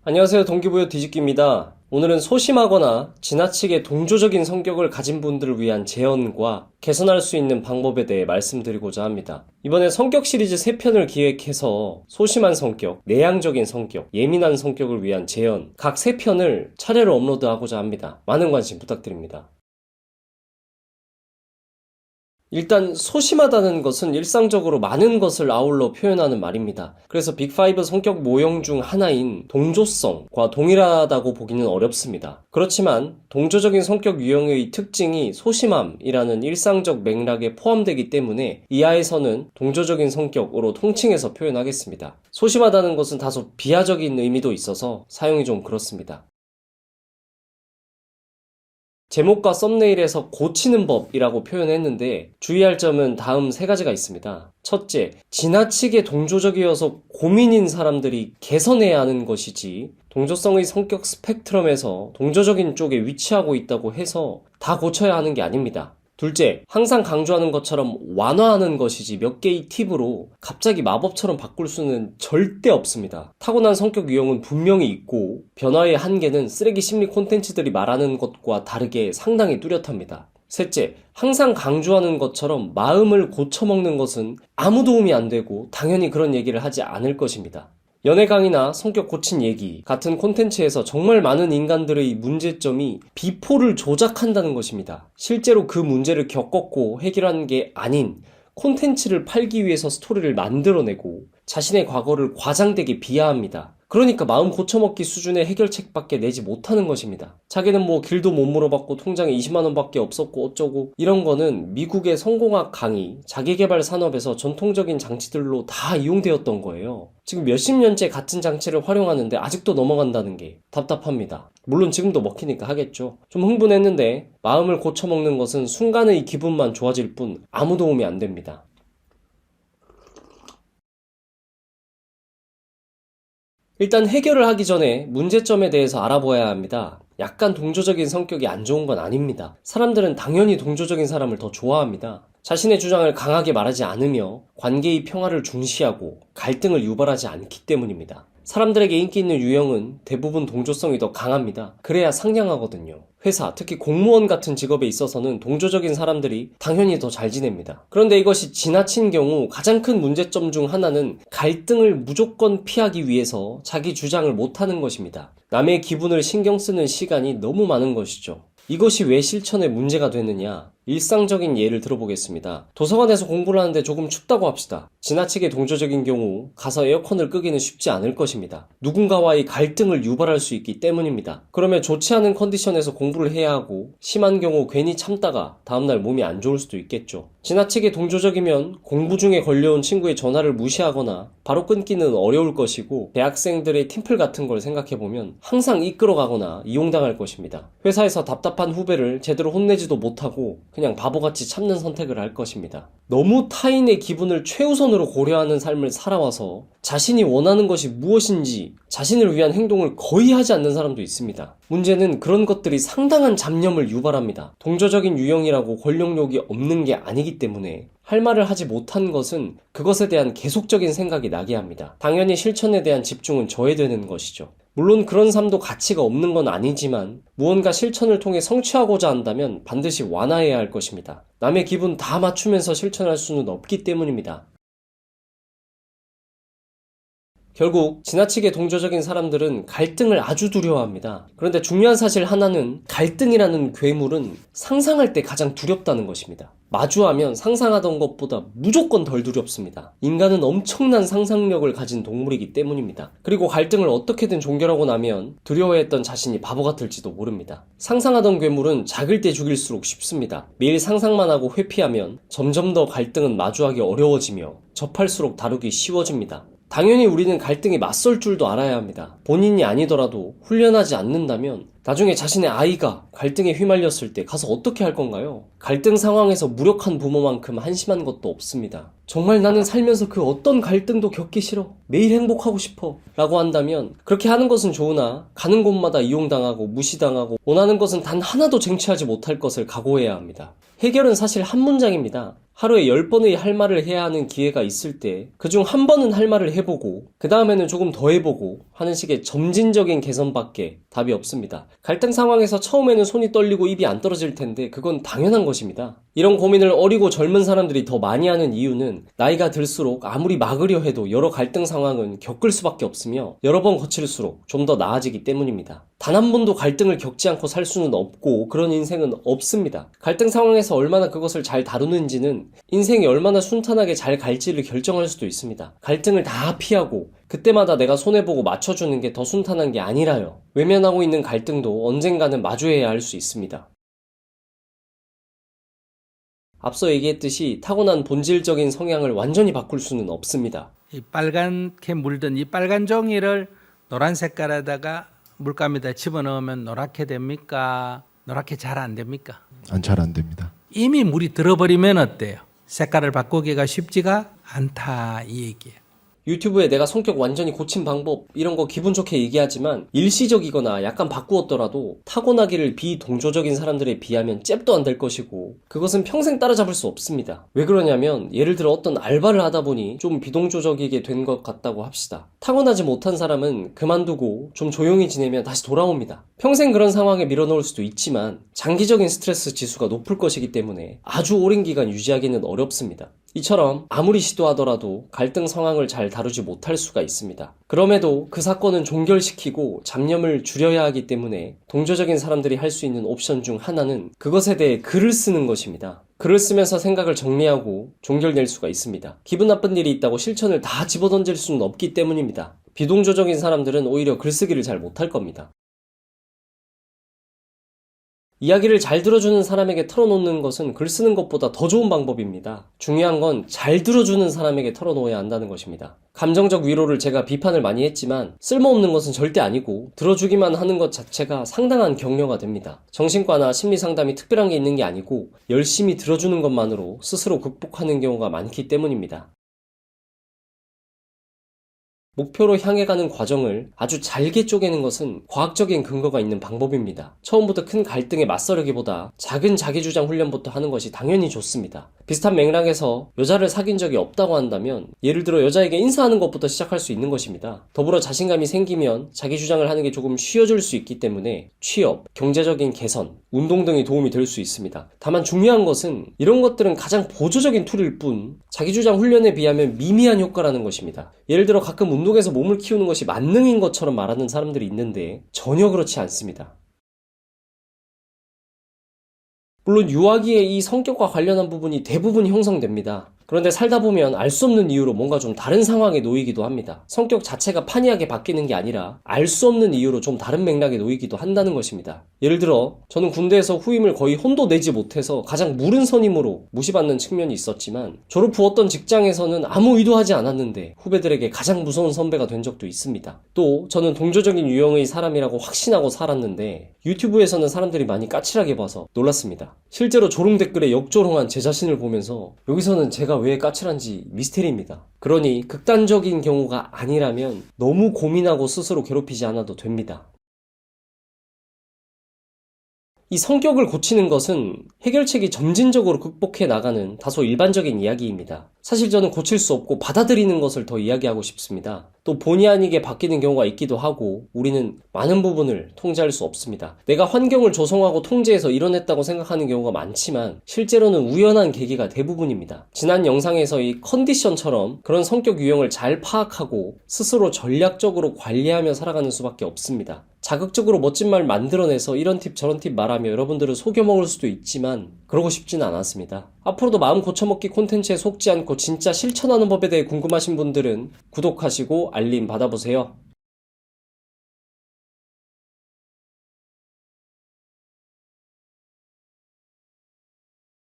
안녕하세요. 동기부여 뒤집기입니다. 오늘은 소심하거나 지나치게 동조적인 성격을 가진 분들을 위한 제언과 개선할 수 있는 방법에 대해 말씀드리고자 합니다. 이번에 성격 시리즈 3편을 기획해서 소심한 성격, 내향적인 성격, 예민한 성격을 위한 제언 각 3편을 차례로 업로드하고자 합니다. 많은 관심 부탁드립니다. 일단 소심하다는 것은 일상적으로 많은 것을 아울러 표현하는 말입니다. 그래서 빅5 성격 모형 중 하나인 동조성과 동일하다고 보기는 어렵습니다. 그렇지만 동조적인 성격 유형의 특징이 소심함이라는 일상적 맥락에 포함되기 때문에 이하에서는 동조적인 성격으로 통칭해서 표현하겠습니다. 소심하다는 것은 다소 비하적인 의미도 있어서 사용이 좀 그렇습니다. 제목과 썸네일에서 고치는 법이라고 표현했는데 주의할 점은 다음 3가지가 있습니다. 첫째, 지나치게 동조적이어서 고민인 사람들이 개선해야 하는 것이지 동조성의 성격 스펙트럼에서 동조적인 쪽에 위치하고 있다고 해서 다 고쳐야 하는 게 아닙니다. 둘째, 항상 강조하는 것처럼 완화하는 것이지 몇 개의 팁으로 갑자기 마법처럼 바꿀 수는 절대 없습니다. 타고난 성격 유형은 분명히 있고 변화의 한계는 쓰레기 심리 콘텐츠들이 말하는 것과 다르게 상당히 뚜렷합니다. 셋째, 항상 강조하는 것처럼 마음을 고쳐먹는 것은 아무 도움이 안 되고 당연히 그런 얘기를 하지 않을 것입니다. 연애 강의나 성격 고친 얘기 같은 콘텐츠에서 정말 많은 인간들의 문제점이 비포를 조작한다는 것입니다. 실제로 그 문제를 겪었고 해결한 게 아닌 콘텐츠를 팔기 위해서 스토리를 만들어내고 자신의 과거를 과장되게 비하합니다. 그러니까 마음 고쳐먹기 수준의 해결책밖에 내지 못하는 것입니다. 자기는 뭐 길도 못 물어봤고 통장에 20만원 밖에 없었고 어쩌고 이런 거는 미국의 성공학 강의, 자기개발 산업에서 전통적인 장치들로 다 이용되었던 거예요. 지금 몇십 년째 같은 장치를 활용하는데 아직도 넘어간다는 게 답답합니다. 물론 지금도 먹히니까 하겠죠. 좀 흥분했는데 마음을 고쳐먹는 것은 순간의 기분만 좋아질 뿐 아무 도움이 안 됩니다. 일단 해결을 하기 전에 문제점에 대해서 알아보아야 합니다. 약간 동조적인 성격이 안 좋은 건 아닙니다. 사람들은 당연히 동조적인 사람을 더 좋아합니다. 자신의 주장을 강하게 말하지 않으며 관계의 평화를 중시하고 갈등을 유발하지 않기 때문입니다. 사람들에게 인기 있는 유형은 대부분 동조성이 더 강합니다. 그래야 상냥하거든요. 회사, 특히 공무원 같은 직업에 있어서는 동조적인 사람들이 당연히 더 잘 지냅니다. 그런데 이것이 지나친 경우 가장 큰 문제점 중 하나는 갈등을 무조건 피하기 위해서 자기 주장을 못하는 것입니다. 남의 기분을 신경 쓰는 시간이 너무 많은 것이죠. 이것이 왜 실천에 문제가 되느냐? 일상적인 예를 들어보겠습니다. 도서관에서 공부를 하는데 조금 춥다고 합시다. 지나치게 동조적인 경우 가서 에어컨을 끄기는 쉽지 않을 것입니다. 누군가와의 갈등을 유발할 수 있기 때문입니다. 그러면 좋지 않은 컨디션에서 공부를 해야 하고 심한 경우 괜히 참다가 다음날 몸이 안 좋을 수도 있겠죠. 지나치게 동조적이면 공부 중에 걸려온 친구의 전화를 무시하거나 바로 끊기는 어려울 것이고 대학생들의 팀플 같은 걸 생각해보면 항상 이끌어가거나 이용당할 것입니다. 회사에서 답답한 후배를 제대로 혼내지도 못하고 그냥 바보같이 참는 선택을 할 것입니다. 너무 타인의 기분을 최우선으로 고려하는 삶을 살아와서 자신이 원하는 것이 무엇인지 자신을 위한 행동을 거의 하지 않는 사람도 있습니다. 문제는 그런 것들이 상당한 잡념을 유발합니다. 동조적인 유형이라고 권력욕이 없는 게 아니기 때문에 할 말을 하지 못한 것은 그것에 대한 계속적인 생각이 나게 합니다. 당연히 실천에 대한 집중은 저해되는 것이죠. 물론 그런 삶도 가치가 없는 건 아니지만 무언가 실천을 통해 성취하고자 한다면 반드시 완화해야 할 것입니다. 남의 기분 다 맞추면서 실천할 수는 없기 때문입니다. 결국 지나치게 동조적인 사람들은 갈등을 아주 두려워합니다. 그런데 중요한 사실 하나는 갈등이라는 괴물은 상상할 때 가장 두렵다는 것입니다. 마주하면 상상하던 것보다 무조건 덜 두렵습니다. 인간은 엄청난 상상력을 가진 동물이기 때문입니다. 그리고 갈등을 어떻게든 종결하고 나면 두려워했던 자신이 바보 같을지도 모릅니다. 상상하던 괴물은 작을 때 죽일수록 쉽습니다. 매일 상상만 하고 회피하면 점점 더 갈등은 마주하기 어려워지며 접할수록 다루기 쉬워집니다. 당연히 우리는 갈등에 맞설 줄도 알아야 합니다. 본인이 아니더라도 훈련하지 않는다면 나중에 자신의 아이가 갈등에 휘말렸을 때 가서 어떻게 할 건가요? 갈등 상황에서 무력한 부모만큼 한심한 것도 없습니다. 정말 나는 살면서 그 어떤 갈등도 겪기 싫어. 매일 행복하고 싶어. 라고 한다면 그렇게 하는 것은 좋으나 가는 곳마다 이용당하고 무시당하고 원하는 것은 단 하나도 쟁취하지 못할 것을 각오해야 합니다. 해결은 사실 한 문장입니다. 하루에 10번의 할 말을 해야 하는 기회가 있을 때 그중 한 번은 할 말을 해보고 그 다음에는 조금 더 해보고 하는 식의 점진적인 개선밖에 답이 없습니다. 갈등 상황에서 처음에는 손이 떨리고 입이 안 떨어질 텐데 그건 당연한 것입니다. 이런 고민을 어리고 젊은 사람들이 더 많이 하는 이유는 나이가 들수록 아무리 막으려 해도 여러 갈등 상황은 겪을 수밖에 없으며 여러 번 거칠수록 좀 더 나아지기 때문입니다. 단 한 번도 갈등을 겪지 않고 살 수는 없고 그런 인생은 없습니다. 갈등 상황에서 얼마나 그것을 잘 다루는지는 인생이 얼마나 순탄하게 잘 갈지를 결정할 수도 있습니다. 갈등을 다 피하고 그때마다 내가 손해보고 맞춰주는 게 더 순탄한 게 아니라요. 외면하고 있는 갈등도 언젠가는 마주해야 할 수 있습니다. 앞서 얘기했듯이 타고난 본질적인 성향을 완전히 바꿀 수는 없습니다. 이 빨갛게 물든 이 빨간 종이를 노란 색깔에다가 물감에다 집어넣으면 노랗게 됩니까? 노랗게 잘 안 됩니까? 잘 안 됩니다. 이미 물이 들어버리면 어때요? 색깔을 바꾸기가 쉽지가 않다 이 얘기예요. 유튜브에 내가 성격 완전히 고친 방법 이런 거 기분 좋게 얘기하지만 일시적이거나 약간 바꾸었더라도 타고나기를 비동조적인 사람들에 비하면 잽도 안 될 것이고 그것은 평생 따라잡을 수 없습니다. 왜 그러냐면 예를 들어 어떤 알바를 하다 보니 좀 비동조적이게 된 것 같다고 합시다. 타고나지 못한 사람은 그만두고 좀 조용히 지내면 다시 돌아옵니다. 평생 그런 상황에 밀어넣을 수도 있지만 장기적인 스트레스 지수가 높을 것이기 때문에 아주 오랜 기간 유지하기는 어렵습니다. 이처럼 아무리 시도하더라도 갈등 상황을 잘 다루지 못할 수가 있습니다. 그럼에도 그 사건은 종결시키고 잡념을 줄여야 하기 때문에 동조적인 사람들이 할 수 있는 옵션 중 하나는 그것에 대해 글을 쓰는 것입니다. 글을 쓰면서 생각을 정리하고 종결낼 수가 있습니다. 기분 나쁜 일이 있다고 실천을 다 집어던질 수는 없기 때문입니다. 비동조적인 사람들은 오히려 글쓰기를 잘 못할 겁니다. 이야기를 잘 들어주는 사람에게 털어놓는 것은 글 쓰는 것보다 더 좋은 방법입니다. 중요한 건 잘 들어주는 사람에게 털어놓아야 한다는 것입니다. 감정적 위로를 제가 비판을 많이 했지만 쓸모없는 것은 절대 아니고 들어주기만 하는 것 자체가 상당한 격려가 됩니다. 정신과나 심리상담이 특별한 게 있는 게 아니고 열심히 들어주는 것만으로 스스로 극복하는 경우가 많기 때문입니다. 목표로 향해 가는 과정을 아주 잘게 쪼개는 것은 과학적인 근거가 있는 방법입니다. 처음부터 큰 갈등에 맞서려기보다 작은 자기주장 훈련부터 하는 것이 당연히 좋습니다. 비슷한 맥락에서 여자를 사귄 적이 없다고 한다면 예를 들어 여자에게 인사하는 것부터 시작할 수 있는 것입니다. 더불어 자신감이 생기면 자기주장을 하는 게 조금 쉬워질 수 있기 때문에 취업, 경제적인 개선, 운동 등이 도움이 될 수 있습니다. 다만 중요한 것은 이런 것들은 가장 보조적인 툴일 뿐 자기주장 훈련에 비하면 미미한 효과라는 것입니다. 예를 들어 가끔 운동에서 몸을 키우는 것이 만능인 것처럼 말하는 사람들이 있는데 전혀 그렇지 않습니다. 물론 유아기의 이 성격과 관련한 부분이 대부분 형성됩니다. 그런데 살다 보면 알 수 없는 이유로 뭔가 좀 다른 상황에 놓이기도 합니다. 성격 자체가 판이하게 바뀌는 게 아니라 알 수 없는 이유로 좀 다른 맥락에 놓이기도 한다는 것입니다. 예를 들어 저는 군대에서 후임을 거의 혼도 내지 못해서 가장 무른 선임으로 무시받는 측면이 있었지만 졸업 후 어떤 직장에서는 아무 의도하지 않았는데 후배들에게 가장 무서운 선배가 된 적도 있습니다. 또 저는 동조적인 유형의 사람이라고 확신하고 살았는데 유튜브에서는 사람들이 많이 까칠하게 봐서 놀랐습니다. 실제로 조롱 댓글에 역조롱한 제 자신을 보면서 여기서는 제가 왜 까칠한지 미스테리입니다. 그러니 극단적인 경우가 아니라면 너무 고민하고 스스로 괴롭히지 않아도 됩니다. 이 성격을 고치는 것은 해결책이 점진적으로 극복해 나가는 다소 일반적인 이야기입니다. 사실 저는 고칠 수 없고 받아들이는 것을 더 이야기하고 싶습니다. 또 본의 아니게 바뀌는 경우가 있기도 하고 우리는 많은 부분을 통제할 수 없습니다. 내가 환경을 조성하고 통제해서 이뤄냈다고 생각하는 경우가 많지만 실제로는 우연한 계기가 대부분입니다. 지난 영상에서의 컨디션처럼 그런 성격 유형을 잘 파악하고 스스로 전략적으로 관리하며 살아가는 수밖에 없습니다. 자극적으로 멋진 말 만들어내서 이런 팁 저런 팁 말하며 여러분들을 속여먹을 수도 있지만 그러고 싶지는 않았습니다. 앞으로도 마음 고쳐먹기 콘텐츠에 속지 않고 진짜 실천하는 법에 대해 궁금하신 분들은 구독하시고 알림 받아보세요.